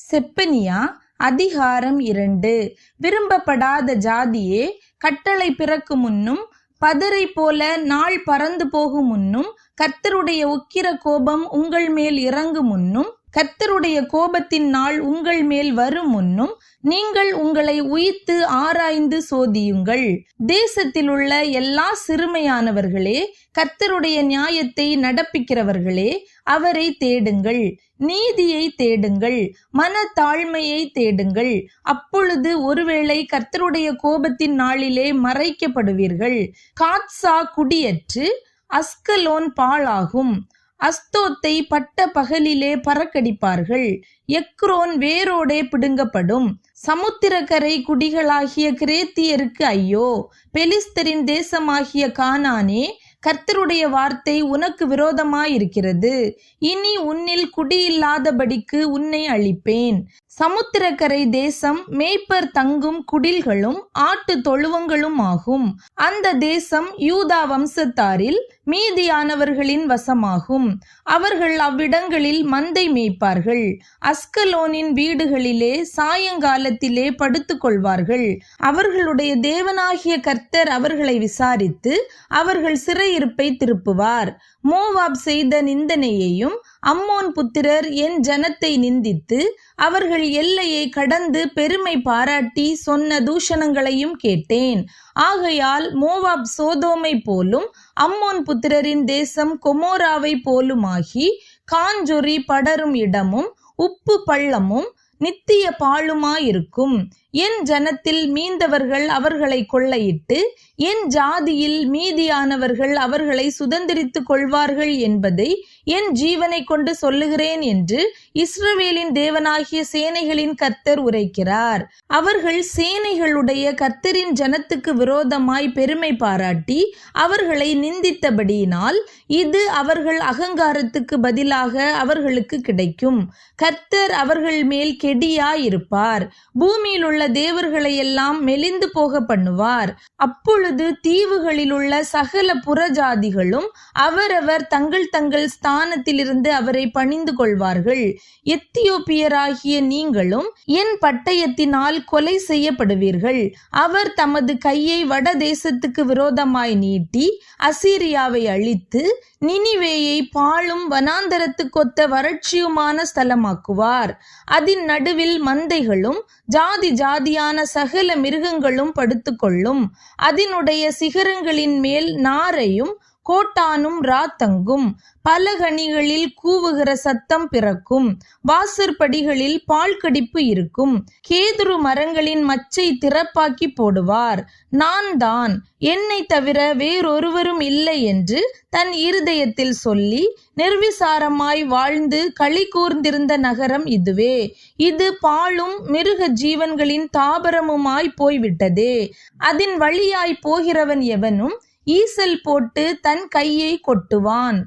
செப்பனியா அதிகாரம் 2. விரும்பப்படாத ஜாதியே, கட்டளை பிறக்கும் முன்னும் பதரை போல நாள் பறந்து போகும் முன்னும் கர்த்தருடைய உக்கிர கோபம் உங்கள் மேல் இறங்கும் முன்னும் கர்த்தருடைய கோபத்தின் நாள் உங்கள் மேல் வரும் முன்னும் நீங்கள் உங்களை உய்த்து ஆராய்ந்து சோதியுங்கள். தேசத்தில் உள்ள எல்லா சிறுமையானவர்களே, கர்த்தருடைய நியாயத்தை நடப்பிக்கிறவர்களே, அவரை தேடுங்கள். நீதியை தேடுங்கள், மன தாழ்மையை தேடுங்கள். அப்பொழுது ஒருவேளை கர்த்தருடைய கோபத்தின் நாளிலே மறைக்கப்படுவீர்கள். காத்சா குடியற்று அஸ்கலோன் பாழாகும். அஸ்தோத்தை பட்ட பகலிலே பறக்கடிப்பார்கள். எக்ரோன் வேரோடே பிடுங்கப்படும். சமுத்திரக்கரை குடிகளாகிய கிரேத்தியருக்கு ஐயோ! பெலிஸ்தரின் தேசமாகிய கானானே, கர்த்தருடைய வார்த்தை உனக்கு விரோதமாயிருக்கிறது. இனி உன்னில் குடியில்லாதபடிக்கு உன்னை அழிப்பேன். சமுத்திரக்கரை தேசம் மேய்ப்பர் தங்கும் குடில்களும் ஆட்டு தொழுவங்களும் ஆகும். அந்த தேசம் யூதா வம்சத்தாரில் மீதியானவர்களின் வசமாகும். அவர்கள் அவ்விடங்களில் மந்தை மேய்ப்பார்கள். அஸ்கலோனின் வீடுகளிலே சாயங்காலத்திலே படுத்துக் கொள்வார்கள். அவர்களுடைய தேவனாகிய கர்த்தர் அவர்களை விசாரித்து அவர்கள் சிறையிருப்பை திருப்புவார். மோவாப் செய்த நிந்தனையையும் அம்மோன் புத்திரர் என் ஜனத்தை நிந்தித்து அவர்கள் எல்லையை கடந்து பெருமை பாராட்டி சொன்ன தூஷணங்களையும் கேட்டேன். ஆகையால் மோவாப் சோதோமை போலும் அம்மோன் புத்திரரின் தேசம் கொமோராவை போலுமாகி காஞ்சொறி படரும் இடமும் உப்பு பள்ளமும் நித்திய பாழுமாயிருக்கும். என் ஜனத்தில் மீந்தவர்கள் அவர்களை கொள்ளையிட்டு என் ஜாதியில் மீதியானவர்கள் அவர்களை சுதந்திரித்துக் கொள்வார்கள் என்பதை என் ஜீவனை கொண்டு சொல்லுகிறேன் என்று இஸ்ரவேலின் தேவனாகிய சேனைகளின் கர்த்தர் உரைக்கிறார். அவர்கள் சேனைகளுடைய கர்த்தரின் ஜனத்துக்கு விரோதமாய் பெருமை பாராட்டி அவர்களை நிந்தித்தபடியினால் இது அவர்கள் அகங்காரத்துக்கு பதிலாக அவர்களுக்கு கிடைக்கும். கர்த்தர் அவர்கள் மேல் கெடியாயிருப்பார். பூமியில் உள்ள தேவர்களை எல்லாம் மெலிந்து போக பண்ணுவார். அப்பொழுது தீவுகளில் உள்ள சகல புறஜாதிகளும் அவரவர் தங்கள் தங்கள் ஸ்தானத்திலிருந்து அவரை பணிந்து கொள்வார்கள். எத்தியோப்பியராகிய நீங்களும் என் பட்டயத்தினால் கொலை செய்யப்படுவீர்கள். அவர் தமது கையை வட தேசத்துக்கு விரோதமாய் நீட்டி அசீரியாவை அழித்து நினிவேயை பாழும் வனாந்தரத்துக்கொத்த வறட்சியுமான ஸ்தலமாக்குவார். அதன் நடுவில் மந்தைகளும் ஜாதி ஜாதியான சகல மிருகங்களும் படுத்துக்கொள்ளும். அதனுடைய சிகரங்களின் மேல் நாரையும் கோட்டானும் ராத்தங்கும். பலகணிகளில் கூவுகிற சத்தம் பிறக்கும். வாசற்படிகளில் பால் கடிப்பு இருக்கும். கேதுரு மரங்களின் மச்சை திறப்பாக்கி போடுவார். நான் தான், என்னை தவிர வேறொருவரும் இல்லை என்று தன் இருதயத்தில் சொல்லி நிர்விசாரமாய் வாழ்ந்து களி கூர்ந்திருந்த நகரம் இதுவே. இது பாழும் மிருக ஜீவன்களின் தாபரமுமாய் போய்விட்டதே. அதன் வழியாய் போகிறவன் எவனும் ஈசல் போட்டு தன் கையை கொட்டுவான்.